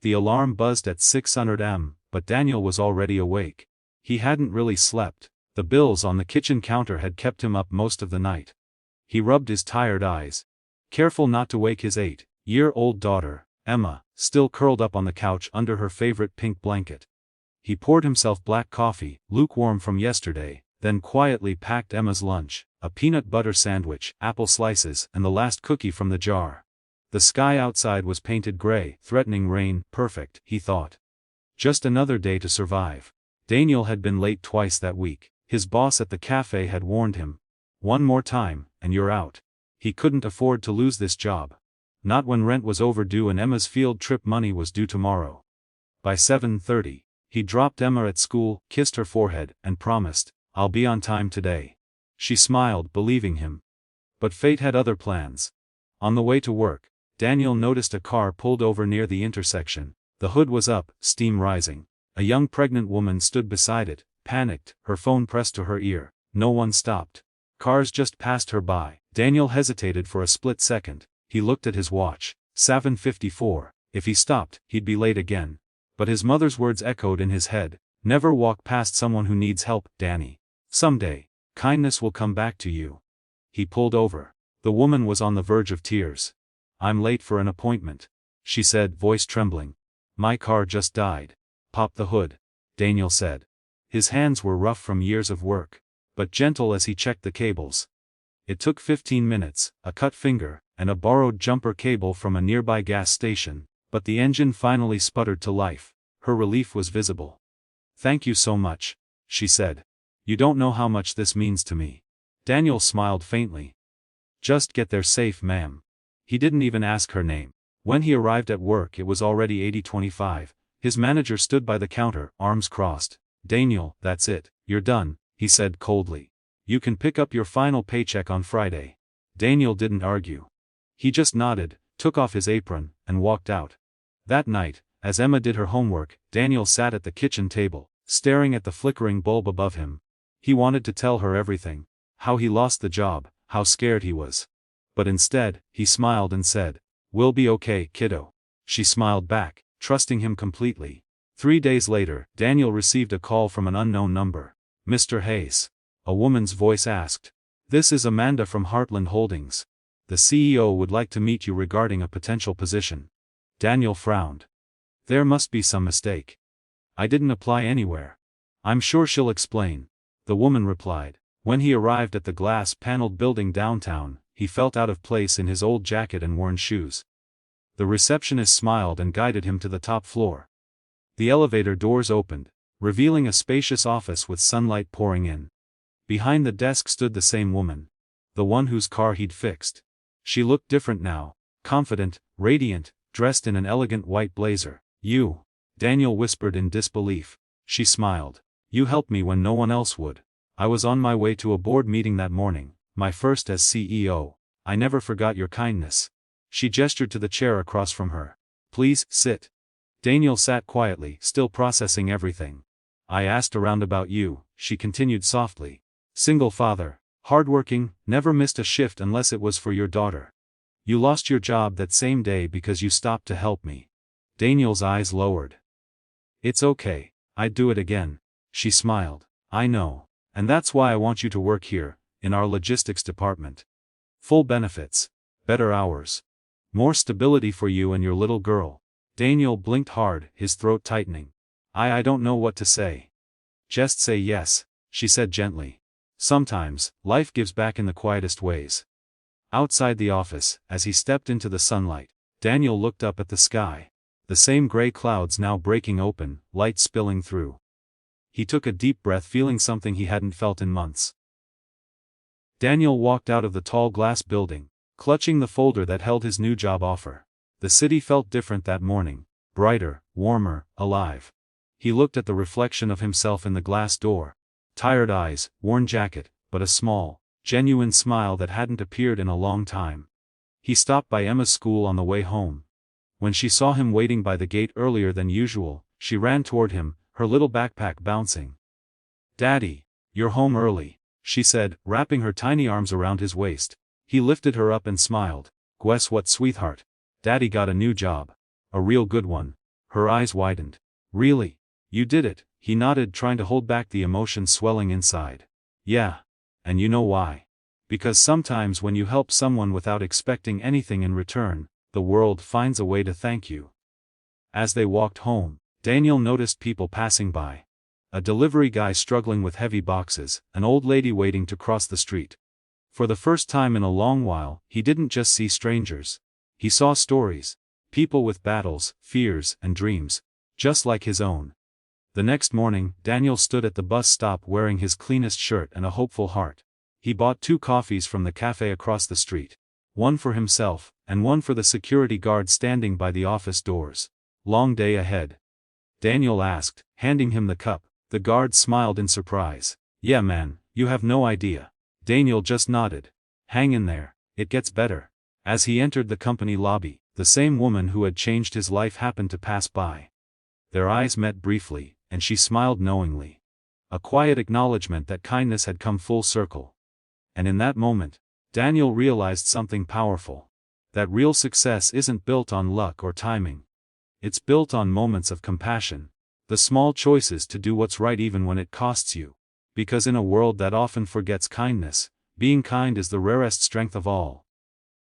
The alarm buzzed at 600 am, but Daniel was already awake. He hadn't really slept. The bills on the kitchen counter had kept him up most of the night. He rubbed his tired eyes, careful not to wake his 8-year-old daughter, Emma, still curled up on the couch under her favorite pink blanket. He poured himself black coffee, lukewarm from yesterday, then quietly packed Emma's lunch, a peanut butter sandwich, apple slices, and the last cookie from the jar. The sky outside was painted gray, threatening rain. Perfect, he thought. Just another day to survive. Daniel had been late twice that week. His boss at the cafe had warned him. One more time, and you're out. He couldn't afford to lose this job. Not when rent was overdue and Emma's field trip money was due tomorrow. By 7:30, he dropped Emma at school, kissed her forehead, and promised, "I'll be on time today." She smiled, believing him. But fate had other plans. On the way to work, Daniel noticed a car pulled over near the intersection. The hood was up, steam rising. A young pregnant woman stood beside it, panicked, her phone pressed to her ear. No one stopped. Cars just passed her by. Daniel hesitated for a split second. He looked at his watch. 7:54. If he stopped, he'd be late again. But his mother's words echoed in his head. Never walk past someone who needs help, Danny. Someday, kindness will come back to you. He pulled over. The woman was on the verge of tears. "I'm late for an appointment," she said, voice trembling. "My car just died." "Pop the hood," Daniel said. His hands were rough from years of work, but gentle as he checked the cables. It took 15 minutes, a cut finger, and a borrowed jumper cable from a nearby gas station, but the engine finally sputtered to life. Her relief was visible. "Thank you so much," she said. "You don't know how much this means to me." Daniel smiled faintly. "Just get there safe, ma'am." He didn't even ask her name. When he arrived at work it was already 80:25. His manager stood by the counter, arms crossed. "Daniel, that's it, you're done," he said coldly. "You can pick up your final paycheck on Friday." Daniel didn't argue. He just nodded, took off his apron, and walked out. That night, as Emma did her homework, Daniel sat at the kitchen table, staring at the flickering bulb above him. He wanted to tell her everything. How he lost the job, how scared he was. But instead, he smiled and said, "We'll be okay, kiddo." She smiled back, trusting him completely. 3 days later, Daniel received a call from an unknown number. "Mr. Hayes?" a woman's voice asked. "This is Amanda from Heartland Holdings. The CEO would like to meet you regarding a potential position." Daniel frowned. "There must be some mistake. I didn't apply anywhere." "I'm sure she'll explain," the woman replied. When he arrived at the glass-paneled building downtown, he felt out of place in his old jacket and worn shoes. The receptionist smiled and guided him to the top floor. The elevator doors opened, revealing a spacious office with sunlight pouring in. Behind the desk stood the same woman. The one whose car he'd fixed. She looked different now, confident, radiant, dressed in an elegant white blazer. "You," Daniel whispered in disbelief. She smiled. "You helped me when no one else would. I was on my way to a board meeting that morning, my first as CEO. I never forgot your kindness." She gestured to the chair across from her. "Please, sit." Daniel sat quietly, still processing everything. "I asked around about you," she continued softly. "Single father, hardworking, never missed a shift unless it was for your daughter. You lost your job that same day because you stopped to help me." Daniel's eyes lowered. "It's okay, I'd do it again," she smiled. "I know. And that's why I want you to work here, in our logistics department. Full benefits, better hours, more stability for you and your little girl." Daniel blinked hard, his throat tightening. I don't know what to say." "Just say yes," she said gently. "Sometimes, life gives back in the quietest ways." Outside the office, as he stepped into the sunlight, Daniel looked up at the sky. The same gray clouds now breaking open, light spilling through. He took a deep breath, feeling something he hadn't felt in months. Daniel walked out of the tall glass building, clutching the folder that held his new job offer. The city felt different that morning, brighter, warmer, alive. He looked at the reflection of himself in the glass door. Tired eyes, worn jacket, but a small, genuine smile that hadn't appeared in a long time. He stopped by Emma's school on the way home. When she saw him waiting by the gate earlier than usual, she ran toward him, her little backpack bouncing. "Daddy, you're home early," she said, wrapping her tiny arms around his waist. He lifted her up and smiled. "Guess what, sweetheart? Daddy got a new job. A real good one." Her eyes widened. Really? You did it, he nodded, trying to hold back the emotion swelling inside. Yeah. And you know why? Because sometimes when you help someone without expecting anything in return, the world finds a way to thank you. As they walked home, Daniel noticed people passing by. A delivery guy struggling with heavy boxes, an old lady waiting to cross the street. For the first time in a long while, he didn't just see strangers. He saw stories. People with battles, fears, and dreams, just like his own. The next morning, Daniel stood at the bus stop wearing his cleanest shirt and a hopeful heart. He bought 2 coffees from the cafe across the street. One for himself, and one for the security guard standing by the office doors. Long day ahead? Daniel asked, handing him the cup. The guard smiled in surprise. Yeah man, you have no idea. Daniel just nodded. Hang in there, it gets better. As he entered the company lobby, the same woman who had changed his life happened to pass by. Their eyes met briefly, and she smiled knowingly. A quiet acknowledgement that kindness had come full circle. And in that moment, Daniel realized something powerful. That real success isn't built on luck or timing. It's built on moments of compassion. The small choices to do what's right even when it costs you. Because in a world that often forgets kindness, being kind is the rarest strength of all.